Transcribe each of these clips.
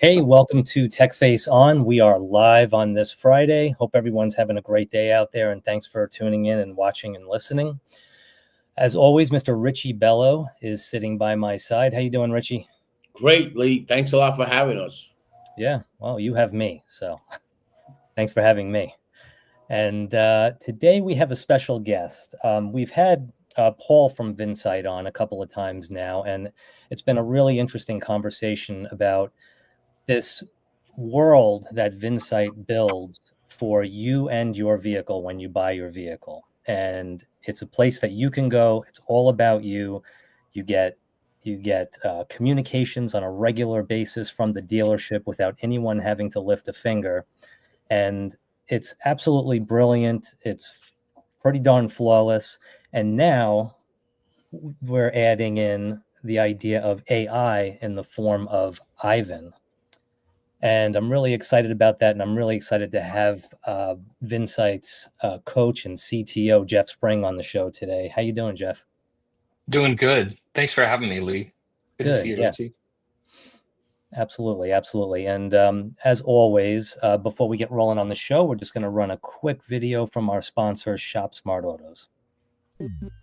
Hey, welcome to Tech Face On. We are live on this Friday. Hope everyone's having a great day out there, and thanks for tuning in and watching and listening. As always, Mr. Richie Bello is sitting by my side. How you doing, Richie? Great, Lee. Thanks a lot for having us. Yeah, well, you have me, so thanks for having me. And today we have a special guest. We've had Paul from Vinsyt on a couple of times now, and it's been a really interesting conversation about this world that Vinsyt builds for you and your vehicle when you buy your vehicle. And it's a place that you can go. It's all about you. You get communications on a regular basis from the dealership without anyone having to lift a finger. And it's absolutely brilliant. It's pretty darn flawless. And now we're adding in the idea of AI in the form of IVIN. And I'm really excited about that. And I'm really excited to have Vinsyt's coach and CTO, Jeff Spring, on the show today. How you doing, Jeff? Doing good. Thanks for having me, Lee. Good to see you, Yeah, Richie. absolutely, absolutely. And as always, before we get rolling on the show, we're just going to run a quick video from our sponsor, Shop Smart Autos.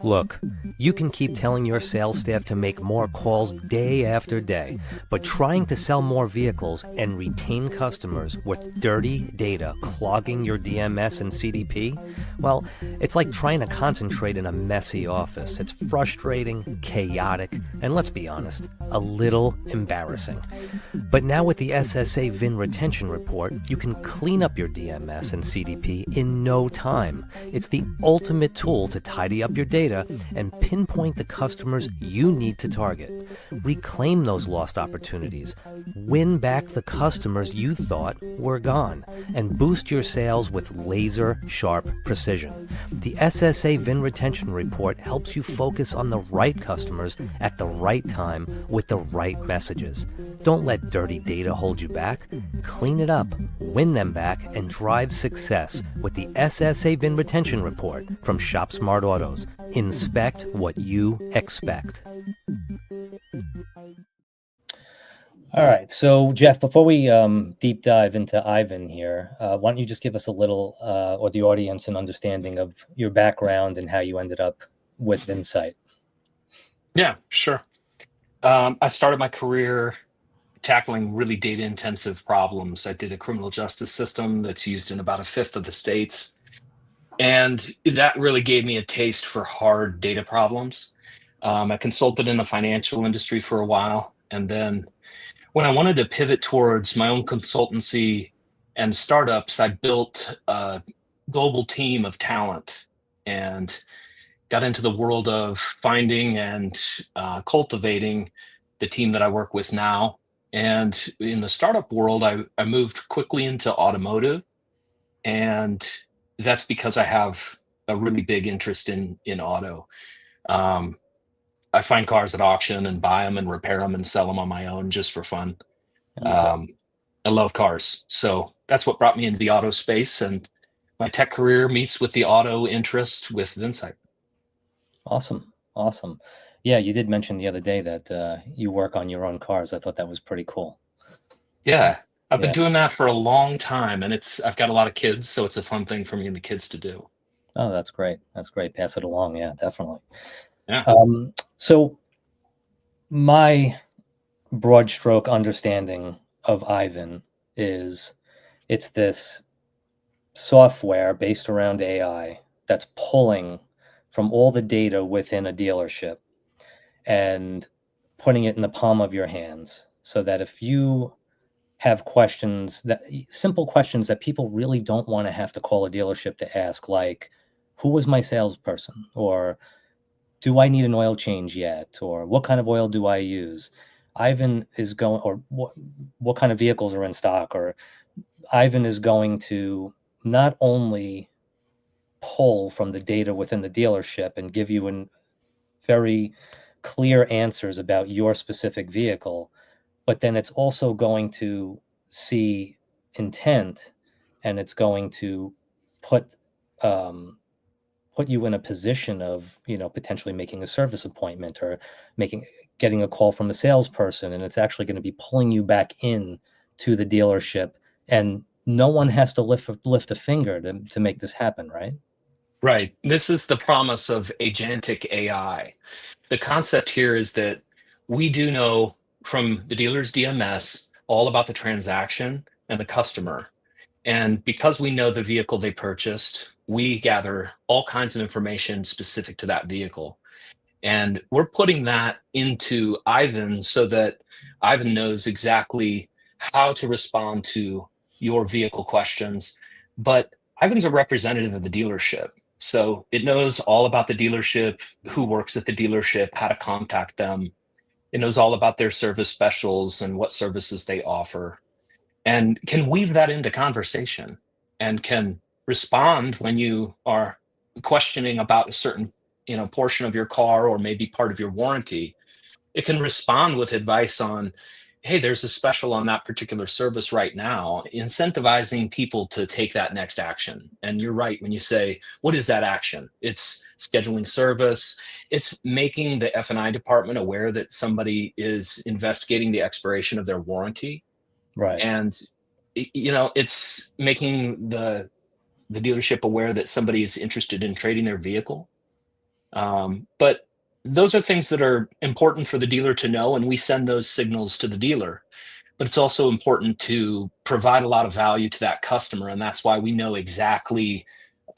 Look, you can keep telling your sales staff to make more calls day after day, but trying to sell more vehicles and retain customers with dirty data clogging your DMS and CDP, well, it's like trying to concentrate in a messy office. It's frustrating, chaotic, and let's be honest, a little embarrassing. But now with the SSA VIN retention report, you can clean up your DMS and CDP in no time. It's the ultimate tool to tidy up your data and pinpoint the customers you need to target. Reclaim those lost opportunities, win back the customers you thought were gone, and boost your sales with laser-sharp precision. The SSA VIN retention report helps you focus on the right customers at the right time with the right messages. Don't let dirty data hold you back. Clean it up, win them back, and drive success with the SSA VIN retention report from Shop Smart Autos. Inspect what you expect. All right. So, Jeff, before we deep dive into IVIN here, why don't you just give us a little, or the audience, an understanding of your background and how you ended up with Vinsyt? Yeah, sure. I started my career tackling really data-intensive problems. I did a criminal justice system that's used in about a fifth of the states. And that really gave me a taste for hard data problems. I consulted in the financial industry for a while. And then when I wanted to pivot towards my own consultancy and startups, I built a global team of talent and got into the world of finding and cultivating the team that I work with now. And in the startup world, I moved quickly into automotive. And that's because I have a really big interest in auto. Um, I find cars at auction and buy them and repair them and sell them on my own just for fun. Um, I love cars. So that's what brought me into the auto space. And my tech career meets with the auto interest with Vinsyt. Awesome. Awesome. Yeah, you did mention the other day that you work on your own cars. I thought that was pretty cool. Yeah, I've been Yeah. doing that for a long time, and I've got a lot of kids, so it's a fun thing for me and the kids to do. Oh, that's great. That's great. Pass it along. Yeah, definitely. Yeah. So my broad stroke understanding of IVIN is it's this software based around AI that's pulling from all the data within a dealership and putting it in the palm of your hands so that if you have questions, that simple questions that people really don't want to have to call a dealership to ask, like, who was my salesperson? Or do I need an oil change yet? Or what kind of oil do I use? IVIN is going, or what kind of vehicles are in stock? Or IVIN is going to not only pull from the data within the dealership and give you an very clear answers about your specific vehicle, but then it's also going to see intent, and it's going to put put you in a position of, potentially making a service appointment or getting a call from a salesperson, and it's actually going to be pulling you back in to the dealership, and no one has to lift a finger to make this happen, right? Right. This is the promise of agentic AI. The concept here is that we do know from the dealer's DMS all about the transaction and the customer. And because we know the vehicle they purchased, we gather all kinds of information specific to that vehicle. And we're putting that into IVIN so that IVIN knows exactly how to respond to your vehicle questions. But IVIN's a representative of the dealership. So it knows all about the dealership, who works at the dealership, how to contact them. It knows all about their service specials and what services they offer, and can weave that into conversation and can respond when you are questioning about a certain portion of your car or maybe part of your warranty. It can respond with advice on, hey, there's a special on that particular service right now, incentivizing people to take that next action. And you're right when you say, what is that action? It's scheduling service. It's making the F&I department aware that somebody is investigating the expiration of their warranty. Right. And it's making the dealership aware that somebody is interested in trading their vehicle. But those are things that are important for the dealer to know, and we send those signals to the dealer. But it's also important to provide a lot of value to that customer, and that's why we know exactly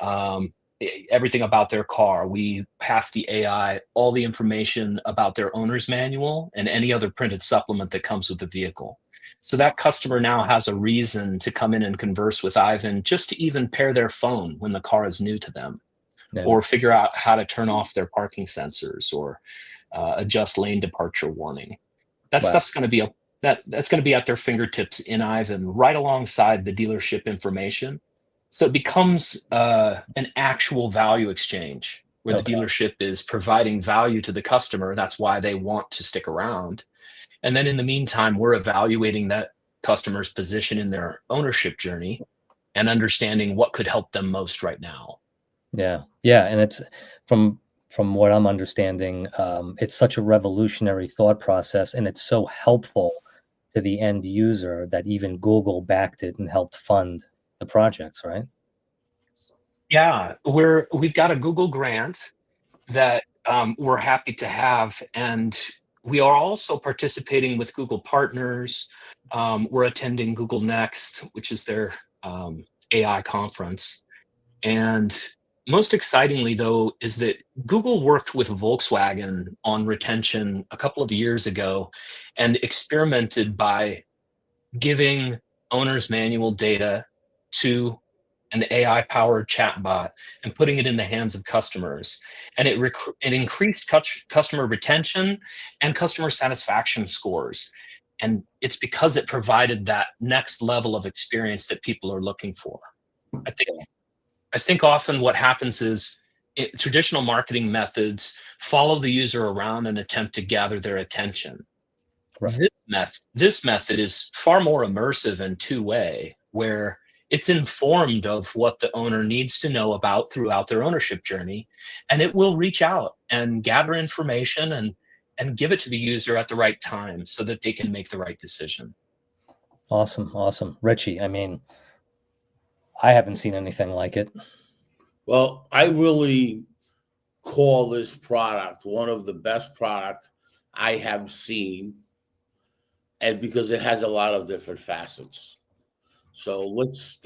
everything about their car. We pass the AI all the information about their owner's manual and any other printed supplement that comes with the vehicle. So that customer now has a reason to come in and converse with IVIN, just to even pair their phone when the car is new to them, or figure out how to turn off their parking sensors, or adjust lane departure warning. That stuff's going to be that's going to be at their fingertips in IVIN, right alongside the dealership information. So it becomes an actual value exchange where the dealership is providing value to the customer. That's why they want to stick around. And then in the meantime, we're evaluating that customer's position in their ownership journey and understanding what could help them most right now. Yeah. And it's from what I'm understanding, it's such a revolutionary thought process, and it's so helpful to the end user that even Google backed it and helped fund the projects, right? Yeah, we've got a Google grant that we're happy to have, and we are also participating with Google partners. We're attending Google Next, which is their AI conference. And most excitingly, though, is that Google worked with Volkswagen on retention a couple of years ago and experimented by giving owner's manual data to an AI-powered chatbot and putting it in the hands of customers. And it increased customer retention and customer satisfaction scores. And it's because it provided that next level of experience that people are looking for. I think often what happens is traditional marketing methods follow the user around and attempt to gather their attention. Right. This method is far more immersive and two-way, where it's informed of what the owner needs to know about throughout their ownership journey, and it will reach out and gather information and give it to the user at the right time so that they can make the right decision. Awesome. Richie, I mean, I haven't seen anything like it. Well, I really call this product one of the best products I have seen, and because it has a lot of different facets. So let's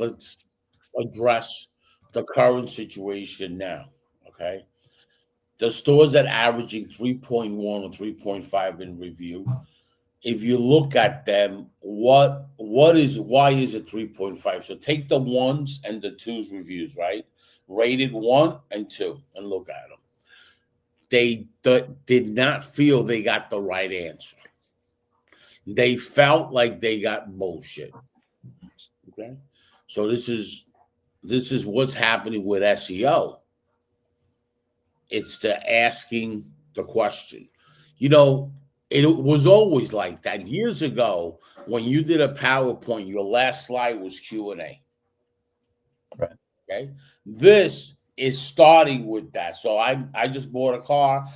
address the current situation now, okay? The stores that averaging 3.1 or 3.5 in review, if you look at them, why is it 3.5? So take the ones and the twos reviews, right? Rated 1 and 2, and look at them. They did not feel they got the right answer. They felt like they got bullshit. Okay, so this is what's happening with SEO. It's the asking the question. It was always like that. Years ago, when you did a PowerPoint, your last slide was Q&A. Right. Okay. This is starting with that. So I just bought a car.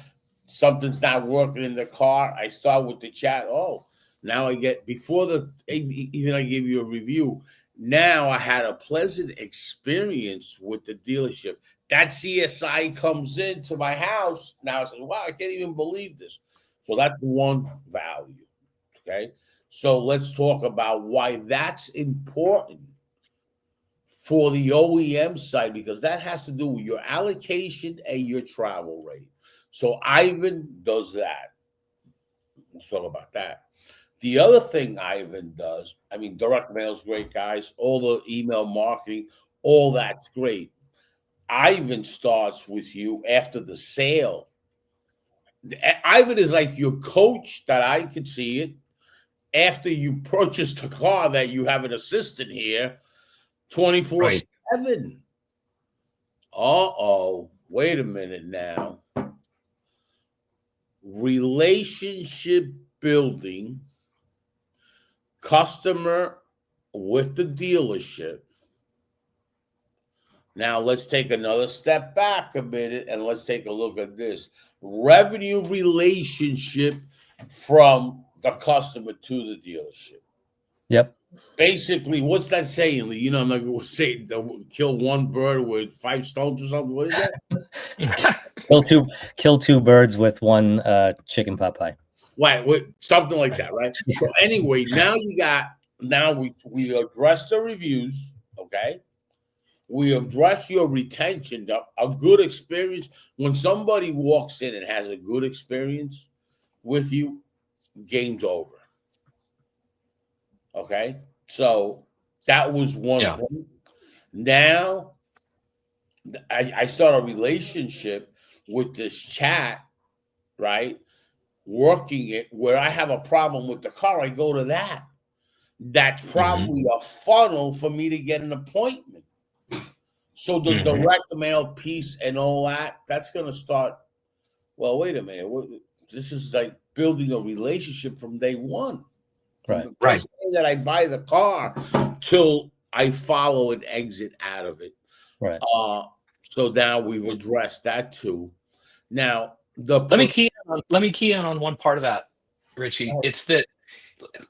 Something's not working in the car. I start with the chat. Oh, Now I get, even I gave you a review. Now I had a pleasant experience with the dealership. That CSI comes into my house. Now I say, wow, I can't even believe this. So that's one value. Okay. So let's talk about why that's important for the OEM side, because that has to do with your allocation and your travel rate. So IVIN does that. Let's talk about that. The other thing IVIN does, I mean, direct mail is great, guys. All the email marketing, all that's great. IVIN starts with you after the sale. IVIN is like your coach, that I can see it. After you purchase the car, that you have an assistant here 24/7. Uh-oh. Wait a minute now. Relationship building, customer with the dealership. Now let's take another step back a minute and let's take a look at this. Revenue relationship from the customer to the dealership. Yep. Basically, what's that saying? You know, I'm not going to say kill one bird with 5 stones or something. What is that? kill two birds with one chicken pot pie. Right, something like that, right? So anyway, we addressed the reviews, okay? We address your retention, a good experience. When somebody walks in and has a good experience with you, game's over. Okay? So that was one thing. Now, I start a relationship with this chat, right? Working it where I have a problem with the car, I go to that. That's probably a funnel for me to get an appointment. So the direct mail piece and all that, that's going to start. Well, wait a minute. This is like building a relationship from day one. Right. From the first day that I buy the car till I follow and exit out of it. Right. So now we've addressed that too. Now, let me key in on one part of that, Richie. It's that,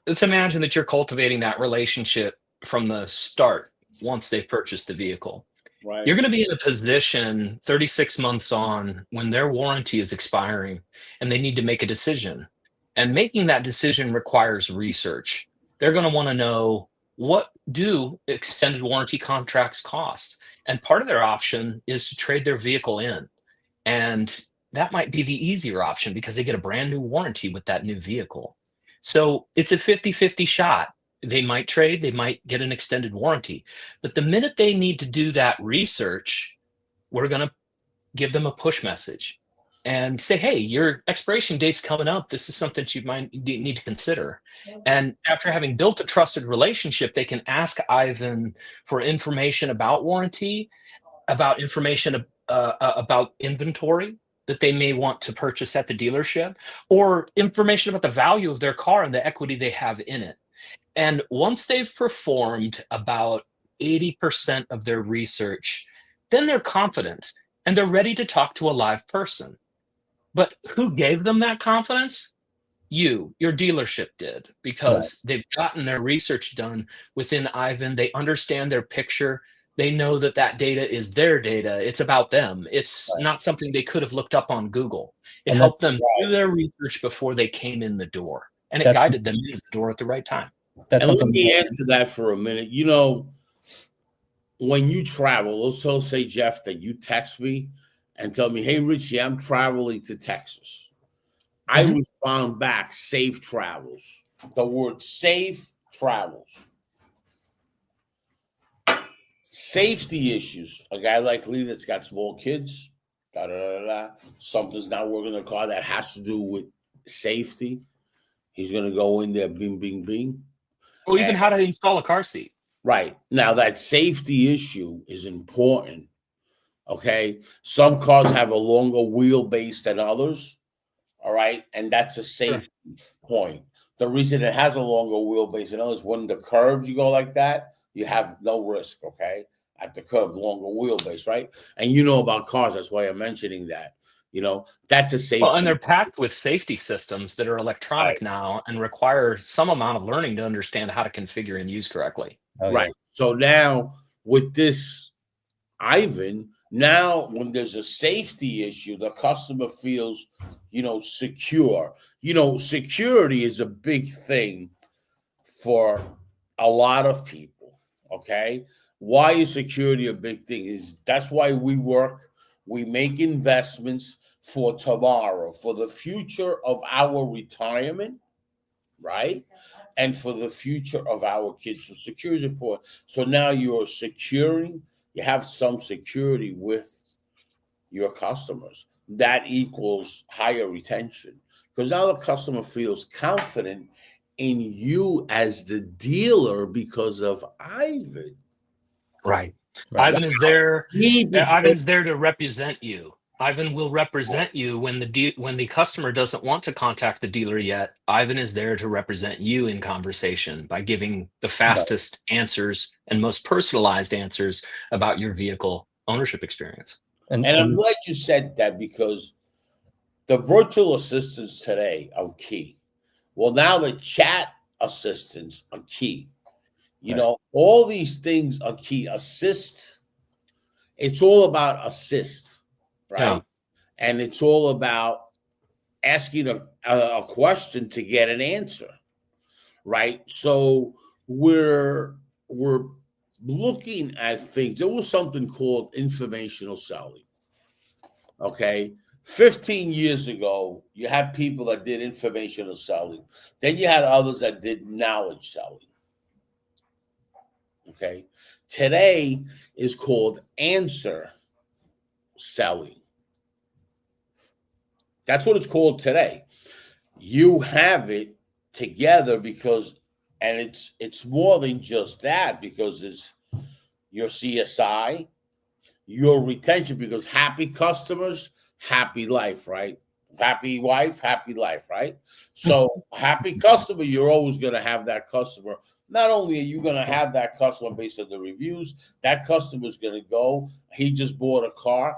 let's imagine that you're cultivating that relationship from the start once they've purchased the vehicle. Right. You're going to be in a position 36 months on when their warranty is expiring and they need to make a decision. And making that decision requires research. They're going to want to know, what do extended warranty contracts cost? And part of their option is to trade their vehicle in. And that might be the easier option because they get a brand new warranty with that new vehicle. So it's a 50-50 shot. They might trade, they might get an extended warranty. But the minute they need to do that research, we're going to give them a push message and say, hey, your expiration date's coming up. This is something that you might need to consider. And after having built a trusted relationship, they can ask IVIN for information about warranty, about information about inventory that they may want to purchase at the dealership, or information about the value of their car and the equity they have in it. And once they've performed about 80% of their research, then they're confident and they're ready to talk to a live person. But who gave them that confidence? Your dealership did, because they've gotten their research done within IVIN. They understand their picture. They know that that data is their data. It's about them. It's not something they could have looked up on Google. It helped them do their research before they came in the door, and it guided them in the door at the right time. And let me answer that for a minute. You know, when you travel, let's say, Jeff, that you text me and tell me, hey, Richie, I'm traveling to Texas. I respond back, safe travels. The word safe travels. Safety issues. A guy like Lee that's got small kids, something's not working in the car that has to do with safety. He's going to go in there, bing, bing, bing. Or even how to install a car seat. Right. Now, that safety issue is important. Okay. Some cars have a longer wheelbase than others. All right. And that's a safety point. The reason it has a longer wheelbase than others, when the curves you go like that, you have no risk. Okay. At the curve, longer wheelbase. Right. And you know about cars. That's why I'm mentioning that. That's a safety. Well, and they're packed with safety systems that are electronic now and require some amount of learning to understand how to configure and use correctly. Oh, Right. yeah. So now with this IVIN, now when there's a safety issue, the customer feels, secure. Security is a big thing for a lot of people. Okay. Why is security a big thing? That's why we make investments for tomorrow, for the future of our retirement, right? And for the future of our kids. So security is important. So now you have some security with your customers. That equals higher retention because now the customer feels confident in you as the dealer because of IVIN. Right. Right. IVIN is there. Because IVIN is there to represent you. IVIN will represent you when the customer doesn't want to contact the dealer yet. IVIN is there to represent you in conversation by giving the fastest answers and most personalized answers about your vehicle ownership experience. And I'm glad you said that because the virtual assistants today are key. Well, now the chat assistants are key. All these things are key. Assist. It's all about assist, right? Yeah. And it's all about asking a question to get an answer, right? So we're looking at things. There was something called informational selling. Okay. 15 years ago, you had people that did informational selling. Then you had others that did knowledge selling. Okay. Today is called answer selling. That's what it's called today. You have it together and it's more than just that because it's your CSI, your retention, because happy customers, happy life, right? Happy wife, happy life, right? So happy customer, you're always going to have that customer. Not only are you going to have that customer based on the reviews, that customer is going to go. He just bought a car.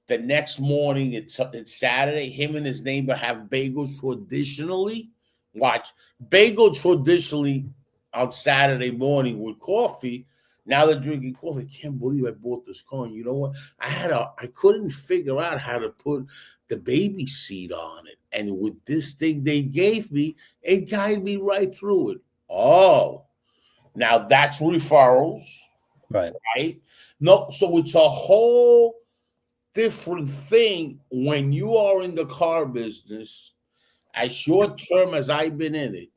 The next morning, it's Saturday. Him and his neighbor have bagels traditionally. Watch, bagel traditionally on Saturday morning with coffee. Now they're drinking coffee. I can't believe I bought this car. And you know what? I couldn't figure out how to put the baby seat on it. And with this thing they gave me, it guided me right through it. Oh, now that's referrals. Right. No, so it's a whole different thing when you are in the car business. As short term as I've been in it,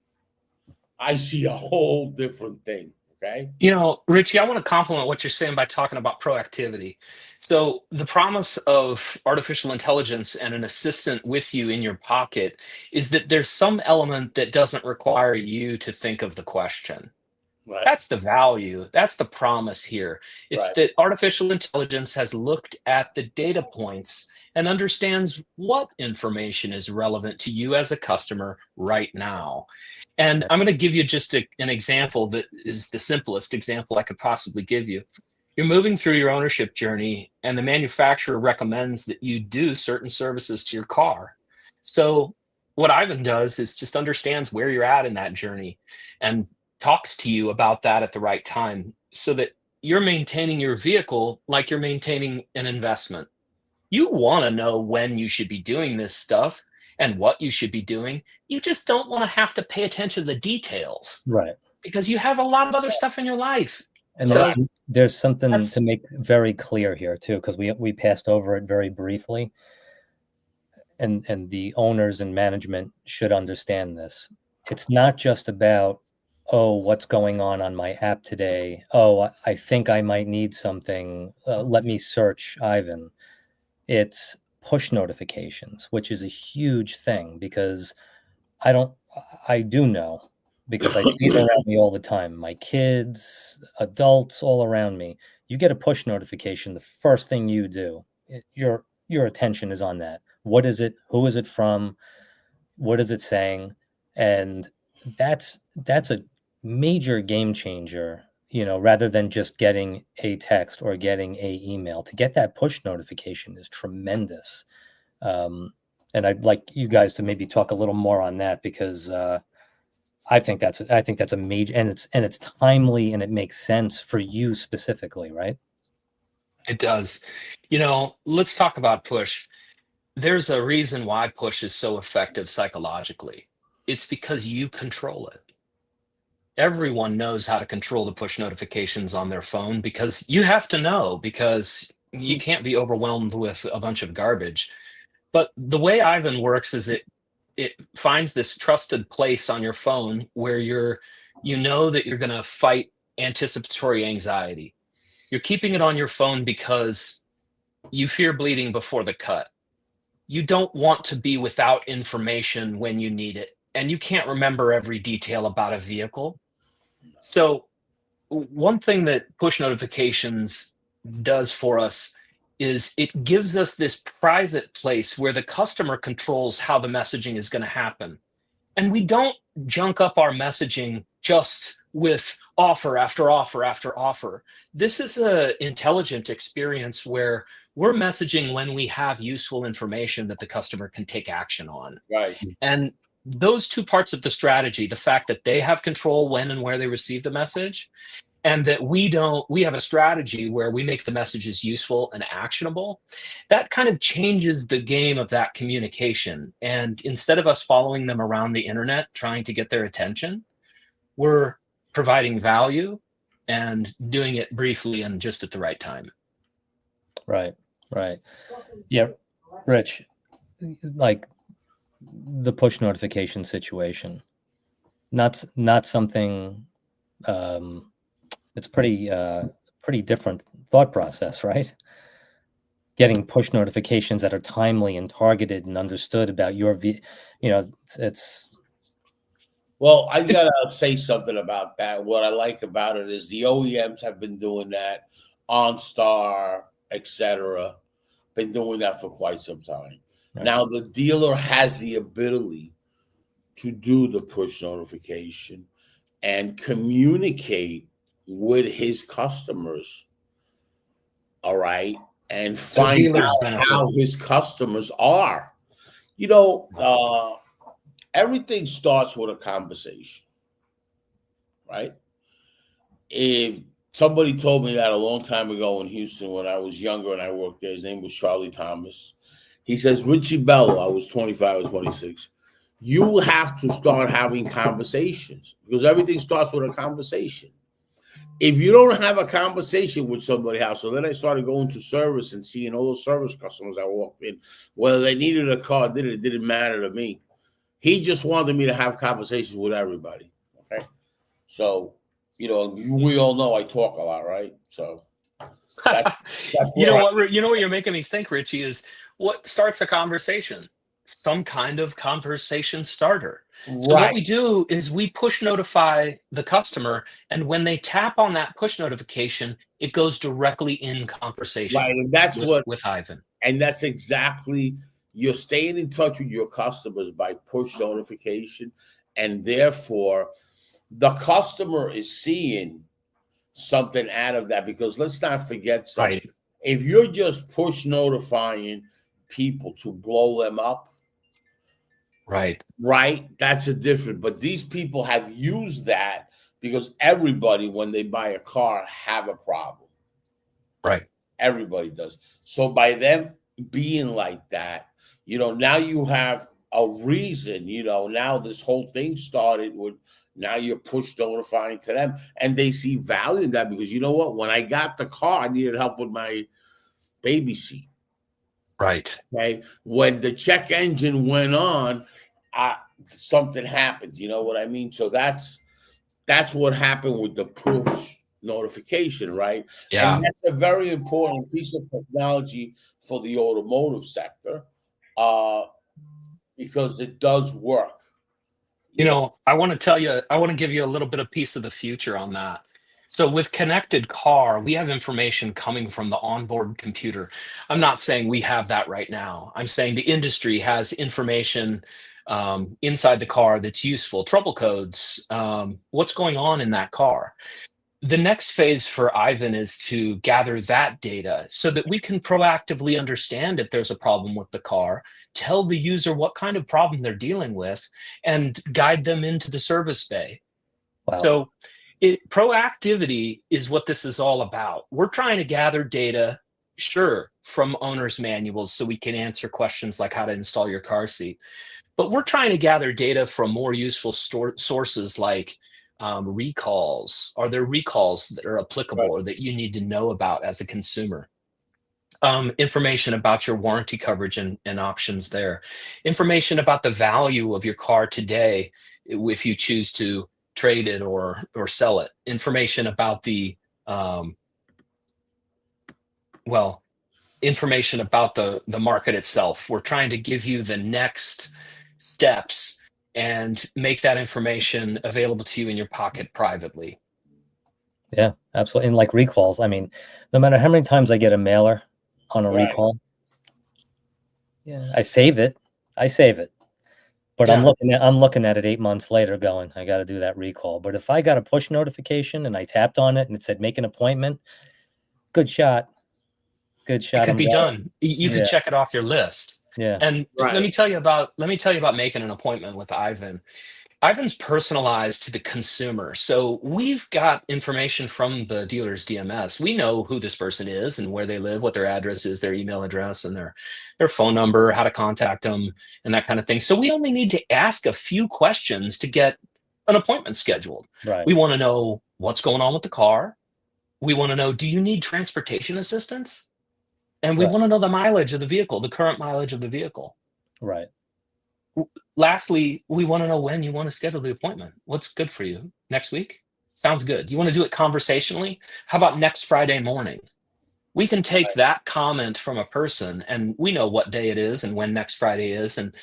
I see a whole different thing. Okay. Richie, I want to compliment what you're saying by talking about proactivity. So the promise of artificial intelligence and an assistant with you in your pocket is that there's some element that doesn't require you to think of the question. Right. That's the value. That's the promise here. It's that artificial intelligence has looked at the data points and understands what information is relevant to you as a customer right now. And I'm going to give you just an example that is the simplest example I could possibly give you. You're moving through your ownership journey, and the manufacturer recommends that you do certain services to your car. So what IVIN does is just understands where you're at in that journey and talks to you about that at the right time so that you're maintaining your vehicle like you're maintaining an investment. You want to know when you should be doing this stuff and what you should be doing. You just don't want to have to pay attention to the details. Right. Because you have a lot of other stuff in your life. And so there's something to make very clear here too, because we passed over it very briefly. And the owners and management should understand this. It's not just about, oh, what's going on my app today? Oh, I think I might need something. Let me search IVIN. It's push notifications, which is a huge thing because I do know because I see it around me all the time. My kids, adults, all around me. You get a push notification, the first thing you do, your attention is on that. What is it? Who is it from? What is it saying? And that's a major game changer, rather than just getting a text or getting a email. To get that push notification is tremendous. And I'd like you guys to maybe talk a little more on that, because I think that's a major, and it's timely, and it makes sense for you specifically, right? It does. Let's talk about push. There's a reason why push is so effective psychologically. It's because you control it. Everyone knows how to control the push notifications on their phone, because you have to know, because you can't be overwhelmed with a bunch of garbage. But the way IVIN works is it finds this trusted place on your phone where you know that you're going to fight anticipatory anxiety. You're keeping it on your phone because you fear bleeding before the cut. You don't want to be without information when you need it, and you can't remember every detail about a vehicle. So one thing that push notifications does for us is it gives us this private place where the customer controls how the messaging is going to happen. And we don't junk up our messaging just with offer after offer after offer. This is an intelligent experience where we're messaging when we have useful information that the customer can take action on. Right. And those two parts of the strategy, the fact that they have control when and where they receive the message, and that we have a strategy where we make the messages useful and actionable, that kind of changes the game of that communication. And instead of us following them around the internet trying to get their attention, we're providing value and doing it briefly and just at the right time. Right. Yeah, Rich, like the push notification situation, not something, it's pretty different thought process, right? Getting push notifications that are timely and targeted and understood about your it's Well, I gotta say something about that. What I like about it is the OEMs have been doing that, OnStar, etc., been doing that for quite some time. Right. Now the dealer has the ability to do the push notification and communicate with his customers, all right, and find out how his customers are. Everything starts with a conversation, right? If somebody told me that a long time ago in Houston when I was younger and I worked there, his name was Charlie Thomas. He says, Richie Bello, I was 25 or 26. You have to start having conversations, because everything starts with a conversation. If you don't have a conversation with somebody else, so then I started going to service and seeing all those service customers I walked in, whether they needed a car, it didn't matter to me. He just wanted me to have conversations with everybody. Okay. So, we all know I talk a lot, right? So that's you know what you're making me think, Richie, is what starts a conversation? Some kind of conversation starter. Right. So what we do is we push notify the customer, and when they tap on that push notification, it goes directly in conversation. Right, and that's with IVIN. And that's exactly, you're staying in touch with your customers by push notification, and therefore the customer is seeing something out of that, because let's not forget something. Right. If you're just push notifying people to blow them up, right, that's a different. But these people have used that because everybody, when they buy a car, have a problem. Right. Everybody does. So by them being like that, now you have a reason, now this whole thing started with, now you're push notifying to them, and they see value in that, because you know what? When I got the car, I needed help with my baby seat. Right. Okay. When the check engine went on, something happened. You know what I mean? So that's what happened with the push notification, right? Yeah. And that's a very important piece of technology for the automotive sector, because it does work. I want to give you a little bit of piece of the future on that. So with connected car, we have information coming from the onboard computer. I'm not saying we have that right now. I'm saying the industry has information inside the car that's useful, trouble codes, what's going on in that car. the next phase for IVIN is to gather that data so that we can proactively understand if there's a problem with the car, tell the user what kind of problem they're dealing with, and guide them into the service bay. Wow. So proactivity is what this is all about. We're trying to gather data, sure, from owner's manuals so we can answer questions like how to install your car seat. But we're trying to gather data from more useful sources like recalls. Are there recalls that are applicable or that you need to know about as a consumer? Information about your warranty coverage and options there. Information about the value of your car today if you choose to trade it or sell it. Information about the information about the market itself. We're trying to give you the next steps and make that information available to you in your pocket privately. Yeah, absolutely. And like recalls, I mean, no matter how many times I get a mailer on a recall, yeah, I save it. But Yeah. I'm looking at it 8 months later going, I got to do that recall. But if I got a push notification and I tapped on it and it said make an appointment, good shot. It could be done. You could check it off your list. Yeah. And let me tell you about making an appointment with IVIN. IVIN's personalized to the consumer. So we've got information from the dealer's DMS. We know who this person is and where they live, what their address is, their email address, and their phone number, how to contact them, and that kind of thing. So we only need to ask a few questions to get an appointment scheduled. Right. We want to know what's going on with the car. We want to know, do you need transportation assistance? And we want to know the mileage of the vehicle, the current mileage of the vehicle. Right. Lastly, we want to know when you want to schedule the appointment. What's good for you? Next week? Sounds good. You want to do it conversationally? How about next Friday morning? We can take that comment from a person and we know what day it is and when next Friday is. And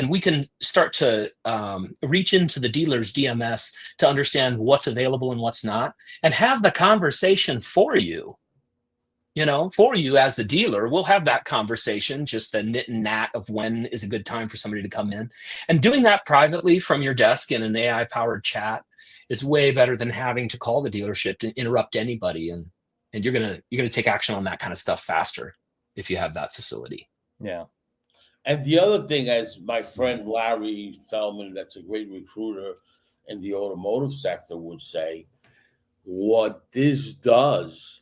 we can start to reach into the dealer's DMS to understand what's available and what's not and have the conversation for you. For you as the dealer, we'll have that conversation, just the nit and nat of when is a good time for somebody to come in. And doing that privately from your desk in an AI-powered chat is way better than having to call the dealership to interrupt anybody. And you're gonna take action on that kind of stuff faster if you have that facility. Yeah. And the other thing, as my friend Larry Feldman, that's a great recruiter in the automotive sector, would say, what this does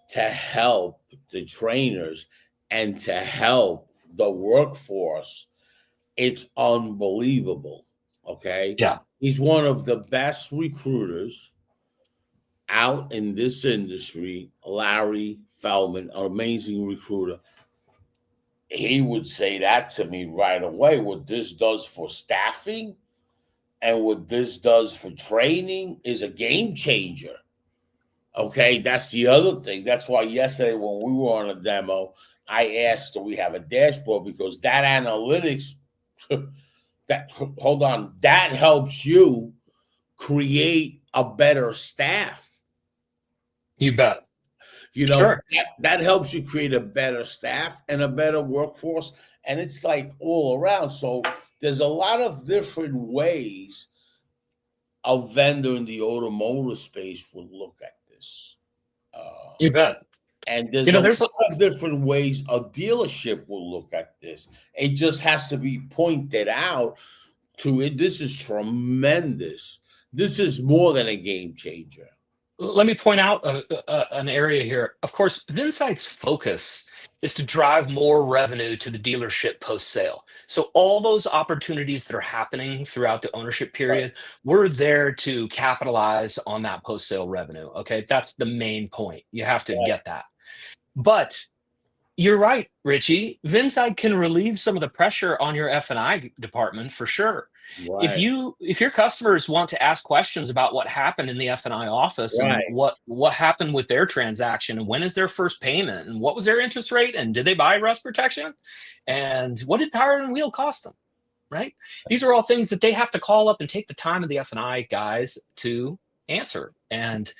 to help the trainers and to help the workforce, it's unbelievable. Okay. Yeah. He's one of the best recruiters out in this industry, Larry Feldman, an amazing recruiter. He would say that to me right away. What this does for staffing and what this does for training is a game changer. Okay, that's the other thing. That's why yesterday when we were on a demo, I asked, do we have a dashboard? Because that analytics, that helps you create a better staff. You bet. Sure. That helps you create a better staff and a better workforce. And it's like all around. So there's a lot of different ways a vendor in the automotive space would look at this. You bet. And there's a lot of different ways a dealership will look at this. It just has to be pointed out to it. This is tremendous. This is more than a game changer. Let me point out an area here. Of course, Vinsyt's focus is to drive more revenue to the dealership post-sale. So all those opportunities that are happening throughout the ownership period, we're there to capitalize on that post-sale revenue. Okay, that's the main point. You have to get that. But you're right, Richie. Vinsyt can relieve some of the pressure on your F&I department for sure. Right. If your customers want to ask questions about what happened in the F&I office and what happened with their transaction and when is their first payment and what was their interest rate and did they buy rust protection and what did tire and wheel cost them, right? These are all things that they have to call up and take the time of the F&I guys to answer. And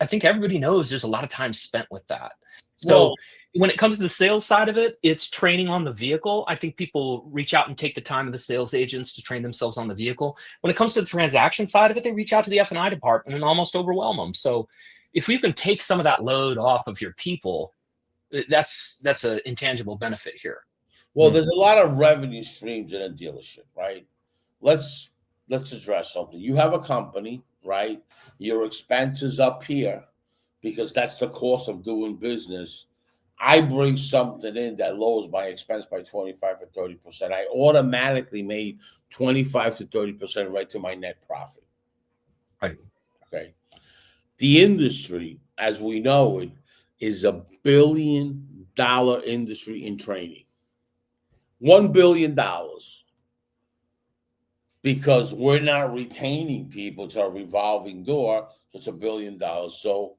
I think everybody knows there's a lot of time spent with that. So when it comes to the sales side of it, it's training on the vehicle. I think people reach out and take the time of the sales agents to train themselves on the vehicle. When it comes to the transaction side of it, they reach out to the F&I department and almost overwhelm them. So if we can take some of that load off of your people, that's an intangible benefit here. Well, there's a lot of revenue streams in a dealership, right? Let's address something. You have a company, right? Your expenses up here because that's the cost of doing business. I bring something in that lowers my expense by 25 or 30%. I automatically made 25 to 30% right to my net profit. Right. Okay. The industry, as we know it, is $1 billion industry in training. $1 billion. Because we're not retaining people. It's a revolving door. So it's $1 billion. So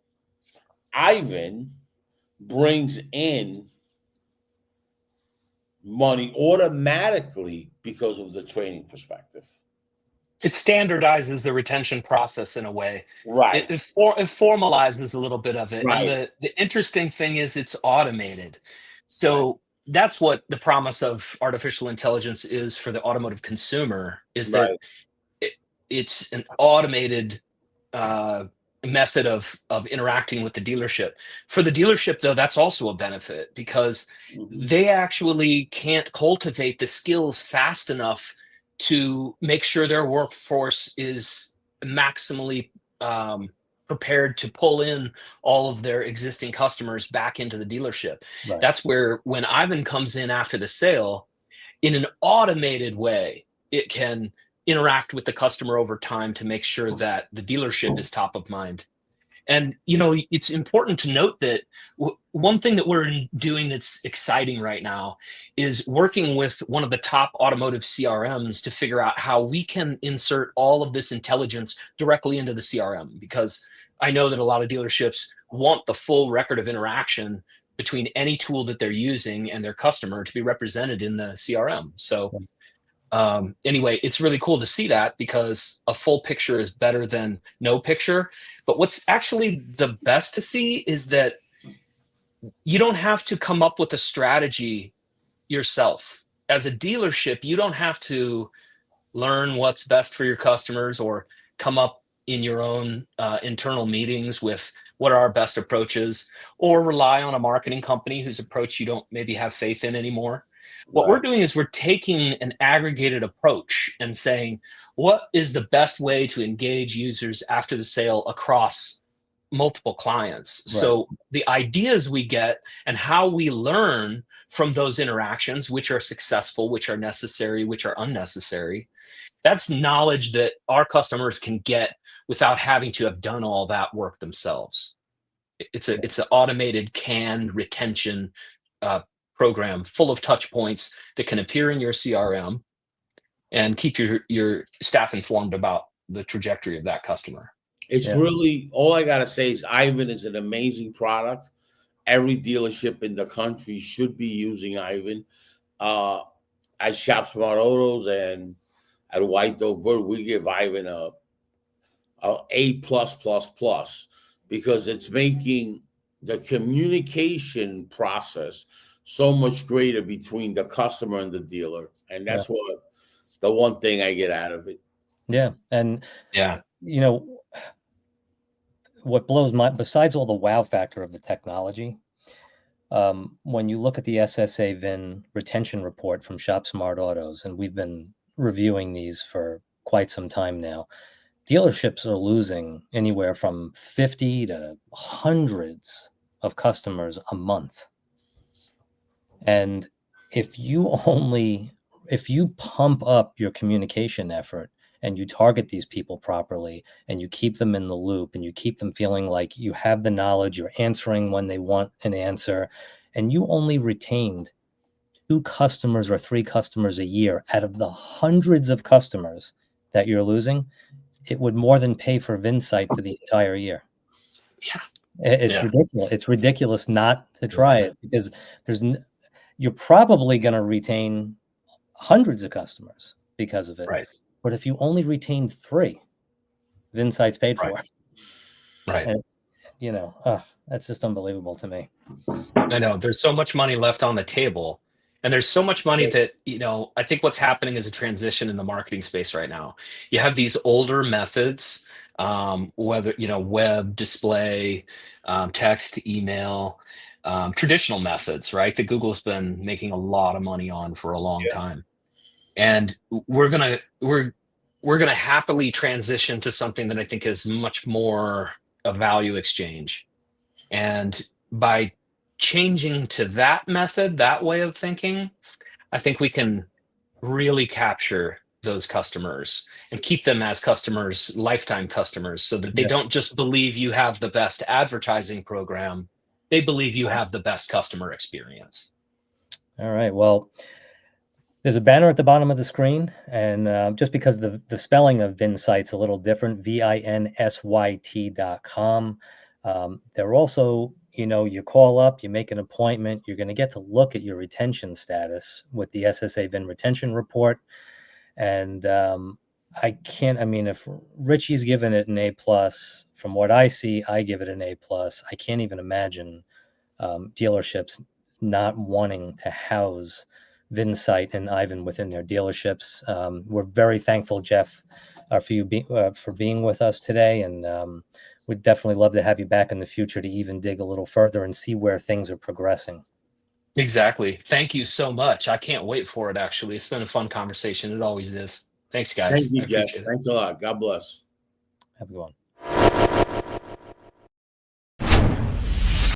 IVIN brings in money automatically because of the training perspective. It standardizes the retention process in a way. Right. It formalizes a little bit of it. Right. And the interesting thing is it's automated. So that's what the promise of artificial intelligence is for the automotive consumer, is that it's an automated method of interacting with the dealership. For the dealership, though, that's also a benefit because they actually can't cultivate the skills fast enough to make sure their workforce is maximally prepared to pull in all of their existing customers back into the dealership. Right. That's where when IVIN comes in after the sale, in an automated way, it can interact with the customer over time to make sure that the dealership is top of mind. And, it's important to note that one thing that we're doing that's exciting right now is working with one of the top automotive CRMs to figure out how we can insert all of this intelligence directly into the CRM, because I know that a lot of dealerships want the full record of interaction between any tool that they're using and their customer to be represented in the CRM. So anyway, it's really cool to see that, because a full picture is better than no picture. But what's actually the best to see is that you don't have to come up with a strategy yourself. As a dealership, you don't have to learn what's best for your customers or come up in your own internal meetings with what are our best approaches, or rely on a marketing company whose approach you don't maybe have faith in anymore. What we're doing is we're taking an aggregated approach and saying, what is the best way to engage users after the sale across multiple clients? Right. So the ideas we get and how we learn from those interactions, which are successful, which are necessary, which are unnecessary, that's knowledge that our customers can get without having to have done all that work themselves. It's an automated canned retention program full of touch points that can appear in your CRM and keep your staff informed about the trajectory of that customer. It's really, all I got to say is IVIN is an amazing product. Every dealership in the country should be using IVIN. At Shop Smart Autos and at White Dove Bird, we give IVIN a A+++, because it's making the communication process so much greater between the customer and the dealer. And that's what the one thing I get out of it. Yeah. And, what blows besides all the wow factor of the technology, when you look at the SSA VIN retention report from Shop Smart Autos, and we've been reviewing these for quite some time now, dealerships are losing anywhere from 50 to hundreds of customers a month. And if you pump up your communication effort and you target these people properly and you keep them in the loop and you keep them feeling like you have the knowledge, you're answering when they want an answer, and you only retained 2 customers or 3 customers a year out of the hundreds of customers that you're losing, it would more than pay for Vinsyt for the entire year. Yeah. It's ridiculous. It's ridiculous not to try it, because you're probably going to retain hundreds of customers because of it. Right. But if you only retained 3, Vinsyt's paid for. Right. And, that's just unbelievable to me. I know there's so much money left on the table, and there's so much money that, I think what's happening is a transition in the marketing space right now. You have these older methods whether, web, display, text, email, traditional methods, right? That Google's been making a lot of money on for a long time. And we're gonna happily transition to something that I think is much more a value exchange. And by changing to that method, that way of thinking, I think we can really capture those customers and keep them as customers, lifetime customers, so that they don't just believe you have the best advertising program, they believe you have the best customer experience. All right. Well, there's a banner at the bottom of the screen, and just because the spelling of Vinsyt's a little different, VINSYT.com. They're also, you call up, you make an appointment, you're going to get to look at your retention status with the SSA VIN retention report. And if Richie's given it an A+, from what I see, I give it an A+. I can't even imagine dealerships not wanting to house Vinsyt and IVIN within their dealerships. We're very thankful, Jeff, for you for being with us today, and we'd definitely love to have you back in the future to even dig a little further and see where things are progressing. Exactly. Thank you so much. I can't wait for it, actually. It's been a fun conversation. It always is. Thanks, guys. Thank you, I Jeff. appreciate it. Thanks a lot. God bless. Have a good one.